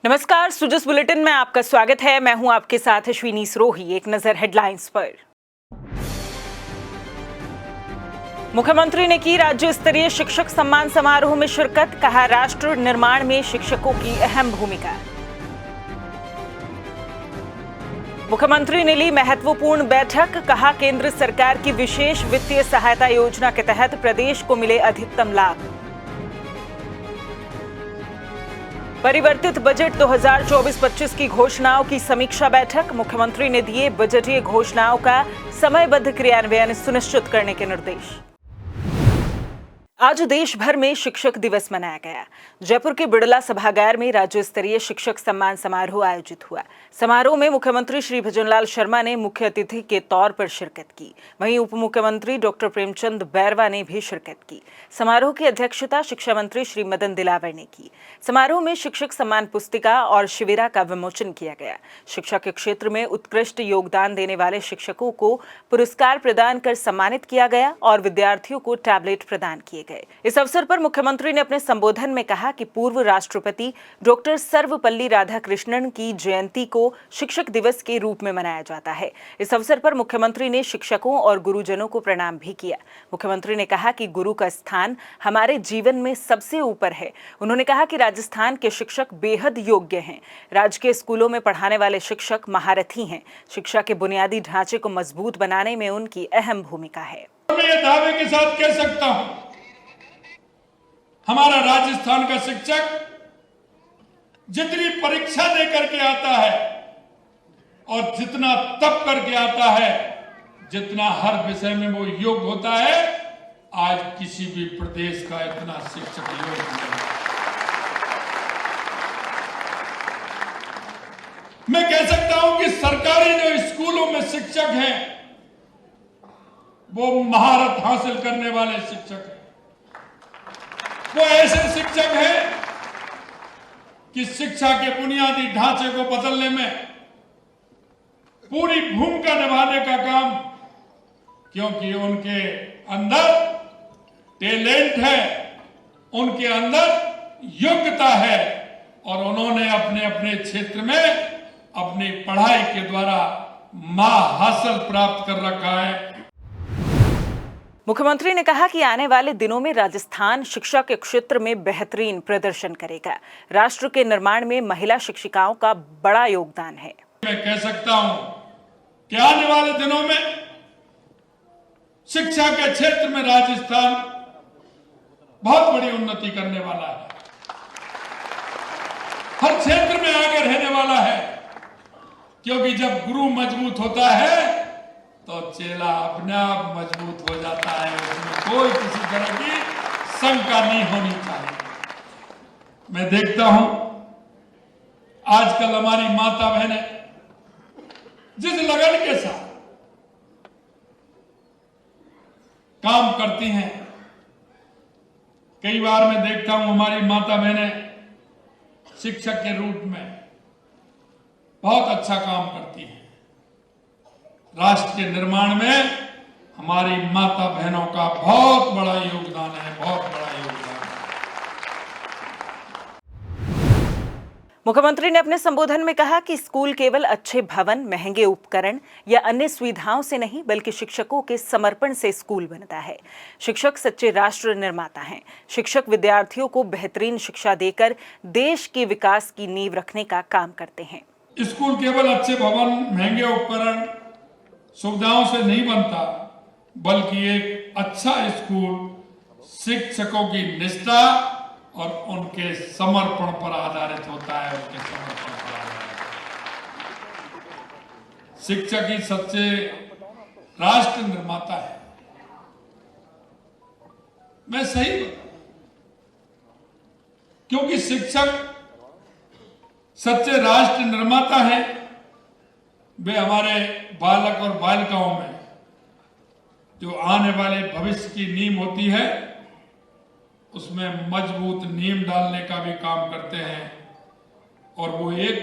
नमस्कार, सुजस बुलेटिन में आपका स्वागत है। मैं हूं आपके साथ अश्विनी सरोही। एक नजर हेडलाइंस पर। मुख्यमंत्री ने की राज्य स्तरीय शिक्षक सम्मान समारोह में शिरकत। कहा, राष्ट्र निर्माण में शिक्षकों की अहम भूमिका। मुख्यमंत्री ने ली महत्वपूर्ण बैठक। कहा, केंद्र सरकार की विशेष वित्तीय सहायता योजना के तहत प्रदेश को मिले अधिकतम लाभ। परिवर्तित बजट 2024-25 की घोषणाओं की समीक्षा बैठक। मुख्यमंत्री ने दिए बजटीय घोषणाओं का समयबद्ध क्रियान्वयन सुनिश्चित करने के निर्देश। आज देश भर में शिक्षक दिवस मनाया गया। जयपुर के बिड़ला सभागार में राज्य स्तरीय शिक्षक सम्मान समारोह आयोजित हुआ। समारोह में मुख्यमंत्री श्री भजनलाल शर्मा ने मुख्य अतिथि के तौर पर शिरकत की। वहीं उप मुख्यमंत्री डॉक्टर प्रेमचंद बैरवा ने भी शिरकत की। समारोह की अध्यक्षता शिक्षा मंत्री श्री मदन दिलावर ने की। समारोह में शिक्षक सम्मान पुस्तिका और शिविरा का विमोचन किया गया। शिक्षा के क्षेत्र में उत्कृष्ट योगदान देने वाले शिक्षकों को पुरस्कार प्रदान कर सम्मानित किया गया और विद्यार्थियों को टैबलेट प्रदान किए गए। इस अवसर पर मुख्यमंत्री ने अपने संबोधन में कहा कि पूर्व राष्ट्रपति डॉक्टर सर्वपल्ली राधाकृष्णन की जयंती को शिक्षक दिवस के रूप में मनाया जाता है। इस अवसर पर मुख्यमंत्री ने शिक्षकों और गुरुजनों को प्रणाम भी किया। मुख्यमंत्री ने कहा कि गुरु का स्थान हमारे जीवन में सबसे ऊपर है। उन्होंने कहा कि राजस्थान के शिक्षक बेहद योग्य हैं। राज्य के स्कूलों में पढ़ाने वाले शिक्षक महारथी हैं। शिक्षा के बुनियादी ढांचे को मजबूत बनाने में उनकी अहम भूमिका है। मैं ये दावे के साथ कह सकता हूं, हमारा राजस्थान का शिक्षक जितनी परीक्षा दे करके आता है और जितना तप करके आता है, जितना हर विषय में वो योग्य होता है, आज किसी भी प्रदेश का इतना शिक्षक योग्य नहीं। मैं कह सकता हूं कि सरकारी जो स्कूलों में शिक्षक हैं, वो महारत हासिल करने वाले शिक्षक हैं। वो ऐसे शिक्षक हैं कि शिक्षा के बुनियादी ढांचे को बदलने में पूरी भूमिका निभाने का काम, क्योंकि उनके अंदर टैलेंट है, उनके अंदर योग्यता है और उन्होंने अपने अपने क्षेत्र में अपनी पढ़ाई के द्वारा महाहासिल प्राप्त कर रखा है। मुख्यमंत्री ने कहा कि आने वाले दिनों में राजस्थान शिक्षा के क्षेत्र में बेहतरीन प्रदर्शन करेगा। राष्ट्र के निर्माण में महिला शिक्षिकाओं का बड़ा योगदान है। मैं कह सकता हूं कि आने वाले दिनों में शिक्षा के क्षेत्र में राजस्थान बहुत बड़ी उन्नति करने वाला है। हर क्षेत्र में आगे रहने वाला है, क्योंकि जब गुरु मजबूत होता है तो चेला अपने आप मजबूत हो जाता है। उसमें कोई किसी तरह की शंका नहीं होनी चाहिए। मैं देखता हूं आजकल हमारी माता बहनें जिस लगन के साथ काम करती हैं, कई बार मैं देखता हूं हमारी माता बहनें शिक्षक के रूप में बहुत अच्छा काम करती हैं। राष्ट्र के निर्माण में हमारी माता बहनों का बहुत बड़ा योगदान है, बहुत बड़ा योगदान है। मुख्यमंत्री ने अपने संबोधन में कहा कि स्कूल केवल अच्छे भवन, महंगे उपकरण या अन्य सुविधाओं से नहीं, बल्कि शिक्षकों के समर्पण से स्कूल बनता है। शिक्षक सच्चे राष्ट्र निर्माता हैं। शिक्षक विद्यार्थियों को बेहतरीन शिक्षा देकर देश के विकास की नींव रखने का काम करते हैं। स्कूल केवल अच्छे भवन, महंगे उपकरण, सुविधाओं से नहीं बनता, बल्कि एक अच्छा स्कूल शिक्षकों की निष्ठा और उनके समर्पण पर आधारित होता है। उनके समर्पण पर आधारित शिक्षक ही सच्चे राष्ट्र निर्माता है। मैं सही बताऊं, क्योंकि शिक्षक सच्चे राष्ट्र निर्माता है। वे हमारे बालक और बालिकाओं में जो आने वाले भविष्य की नींव होती है, उसमें मजबूत नींव डालने का भी काम करते हैं और वो एक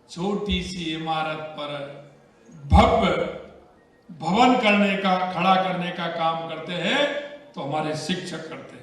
छोटी सी इमारत पर भव्य भवन खड़ा करने का काम करते हैं, तो हमारे शिक्षक करते हैं।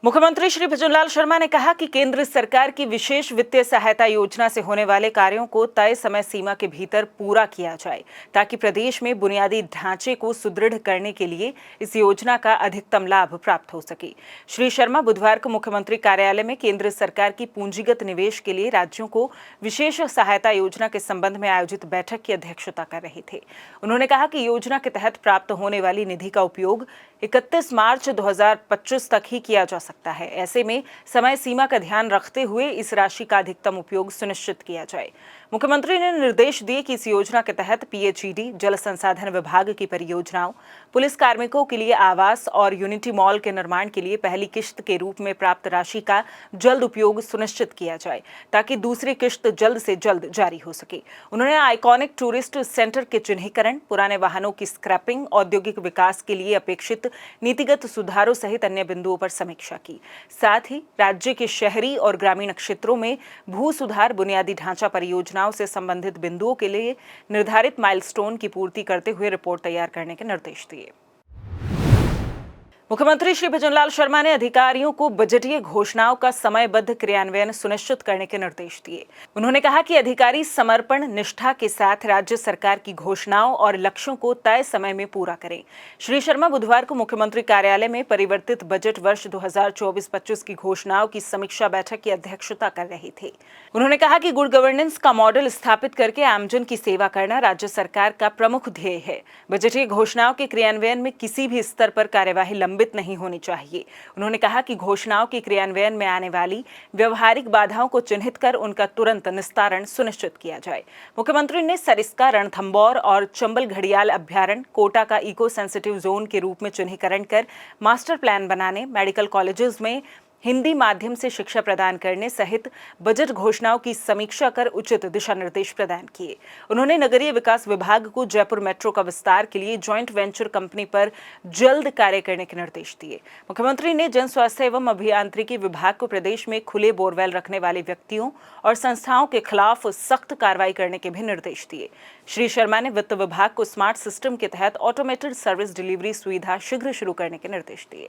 मुख्यमंत्री श्री भजनलाल शर्मा ने कहा कि केंद्र सरकार की विशेष वित्तीय सहायता योजना से होने वाले कार्यों को तय समय सीमा के भीतर पूरा किया जाए ताकि प्रदेश में बुनियादी ढांचे को सुदृढ़ करने के लिए इस योजना का अधिकतम लाभ प्राप्त हो सके। श्री शर्मा बुधवार को मुख्यमंत्री कार्यालय में केंद्र सरकार की पूंजीगत निवेश के लिए राज्यों को विशेष सहायता योजना के संबंध में आयोजित बैठक की अध्यक्षता कर रहे थे। उन्होंने कहा कि योजना के तहत प्राप्त होने वाली निधि का उपयोग 31 मार्च 2025 तक ही किया जा सकता है। ऐसे में समय सीमा का ध्यान रखते हुए इस राशि का अधिकतम उपयोग सुनिश्चित किया जाए। मुख्यमंत्री ने निर्देश दिए कि इस योजना के तहत पीएचईडी, जल संसाधन विभाग की परियोजनाओं, पुलिस कार्मिकों के लिए आवास और यूनिटी मॉल के निर्माण के लिए पहली किश्त के रूप में प्राप्त राशि का जल्द उपयोग सुनिश्चित किया जाए ताकि दूसरी किश्त जल्द से जल्द जारी हो सके। उन्होंने आइकॉनिक टूरिस्ट सेंटर के चिन्हीकरण, पुराने वाहनों की स्क्रैपिंग, औद्योगिक विकास के लिए अपेक्षित नीतिगत सुधारों सहित अन्य बिंदुओं पर समीक्षा की। साथ ही राज्य के शहरी और ग्रामीण क्षेत्रों में भू सुधार, बुनियादी ढांचा परियोजनाओं से संबंधित बिंदुओं के लिए निर्धारित माइलस्टोन की पूर्ति करते हुए रिपोर्ट तैयार करने के निर्देश दिए। मुख्यमंत्री श्री भजनलाल शर्मा ने अधिकारियों को बजटीय घोषणाओं का समयबद्ध क्रियान्वयन सुनिश्चित करने के निर्देश दिए। उन्होंने कहा कि अधिकारी समर्पण, निष्ठा के साथ राज्य सरकार की घोषणाओं और लक्ष्यों को तय समय में पूरा करें। श्री शर्मा बुधवार को मुख्यमंत्री कार्यालय में परिवर्तित बजट वर्ष 2024-25 की घोषणाओं की समीक्षा बैठक की अध्यक्षता कर रहे थे। उन्होंने कहा कि गुड गवर्नेंस का मॉडल स्थापित करके आमजन की सेवा करना राज्य सरकार का प्रमुख ध्येय है। बजटीय घोषणाओं के क्रियान्वयन में किसी भी स्तर पर कार्यवाही लंबित नहीं होनी चाहिए। उन्होंने कहा कि घोषणाओं के क्रियान्वयन में आने वाली व्यवहारिक बाधाओं को चिन्हित कर उनका तुरंत निस्तारण सुनिश्चित किया जाए। मुख्यमंत्री ने सरिस्का, रणथंभौर और चंबल घड़ियाल अभ्यारण्य, कोटा का इको सेंसिटिव जोन के रूप में चिन्हीकरण कर मास्टर प्लान बनाने, मेडिकल कॉलेजेस में हिंदी माध्यम से शिक्षा प्रदान करने सहित बजट घोषणाओं की समीक्षा कर उचित दिशा निर्देश प्रदान किए। उन्होंने नगरीय विकास विभाग को जयपुर मेट्रो का विस्तार के लिए जॉइंट वेंचर कंपनी पर जल्द कार्य करने के निर्देश दिए। मुख्यमंत्री ने जन स्वास्थ्य एवं अभियांत्रिकी विभाग को प्रदेश में खुले बोरवेल रखने वाले व्यक्तियों और संस्थाओं के खिलाफ सख्त कार्रवाई करने के भी निर्देश दिए। श्री शर्मा ने वित्त विभाग को स्मार्ट सिस्टम के तहत ऑटोमेटेड सर्विस डिलीवरी सुविधा शीघ्र शुरू करने के निर्देश दिए।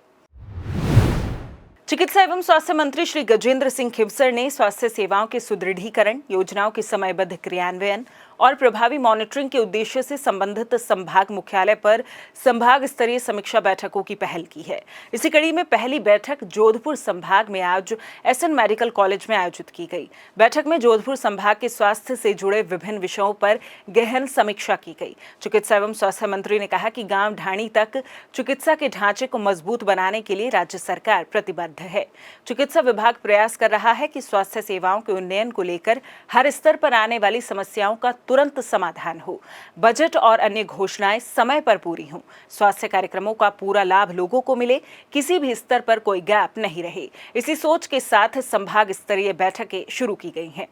चिकित्सा एवं स्वास्थ्य मंत्री श्री गजेंद्र सिंह खिवसर ने स्वास्थ्य सेवाओं के सुदृढ़ीकरण, योजनाओं के समयबद्ध क्रियान्वयन और प्रभावी मॉनिटरिंग के उद्देश्य से संबंधित संभाग मुख्यालय पर संभाग स्तरीय समीक्षा बैठकों की पहल की है। इसी कड़ी में पहली बैठक जोधपुर संभाग में आज एसएन मेडिकल कॉलेज में आयोजित की गई। बैठक में जोधपुर संभाग के स्वास्थ्य से जुड़े विभिन्न विषयों पर गहन समीक्षा की गई। चिकित्सा एवं स्वास्थ्य मंत्री ने कहा कि गांव ढाणी तक चिकित्सा के ढांचे को मजबूत बनाने के लिए राज्य सरकार प्रतिबद्ध है। चिकित्सा विभाग प्रयास कर रहा है कि स्वास्थ्य सेवाओं के उन्नयन को लेकर हर स्तर पर आने वाली समस्याओं का तुरंत समाधान हो, बजट और अन्य घोषणाएं समय पर पूरी हों, स्वास्थ्य कार्यक्रमों का पूरा लाभ लोगों को मिले, किसी भी स्तर पर कोई गैप नहीं रहे। इसी सोच के साथ संभाग स्तरीय बैठकें शुरू की गई हैं।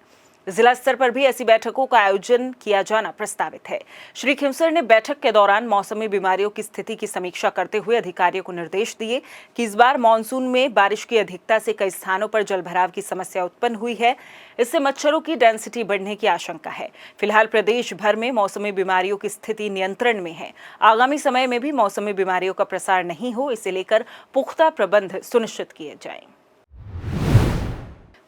जिला स्तर पर भी ऐसी बैठकों का आयोजन किया जाना प्रस्तावित है। श्री खिवसर ने बैठक के दौरान मौसमी बीमारियों की स्थिति की समीक्षा करते हुए अधिकारियों को निर्देश दिए कि इस बार मानसून में बारिश की अधिकता से कई स्थानों पर जलभराव की समस्या उत्पन्न हुई है। इससे मच्छरों की डेंसिटी बढ़ने की आशंका है। फिलहाल प्रदेश भर में मौसमी बीमारियों की स्थिति नियंत्रण में है। आगामी समय में भी मौसमी बीमारियों का प्रसार नहीं हो, इसे लेकर पुख्ता प्रबंध सुनिश्चित किए जाएं।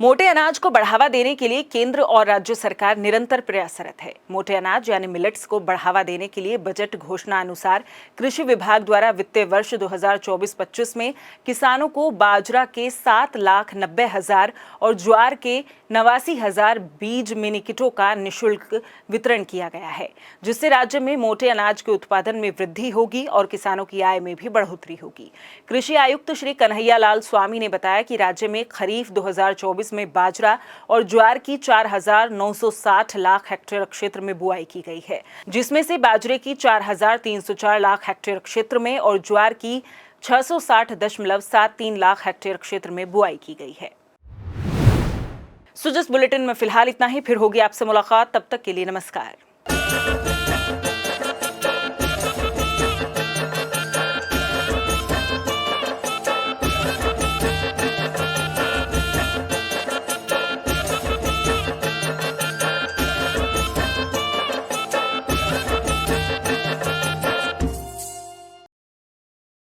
मोटे अनाज को बढ़ावा देने के लिए केंद्र और राज्य सरकार निरंतर प्रयासरत है। मोटे अनाज यानी मिलेट्स को बढ़ावा देने के लिए बजट घोषणा अनुसार कृषि विभाग द्वारा वित्तीय वर्ष 2024-25 में किसानों को बाजरा के 7,90,000 और ज्वार के 89,000 बीज मिनी किटों का निःशुल्क वितरण किया गया है, जिससे राज्य में मोटे अनाज के उत्पादन में वृद्धि होगी और किसानों की आय में भी बढ़ोतरी होगी। कृषि आयुक्त श्री कन्हैया लाल स्वामी ने बताया कि राज्य में खरीफ 2024 में बाजरा और ज्वार की 4,960 लाख हेक्टेयर क्षेत्र में बुआई की गई है, जिसमें से बाजरे की 4,304 लाख हेक्टेयर क्षेत्र में और ज्वार की 660.73 लाख हेक्टेयर क्षेत्र में बुआई की गई है। सुजस बुलेटिन में फिलहाल इतना ही, फिर होगी आपसे मुलाकात, तब तक के लिए नमस्कार।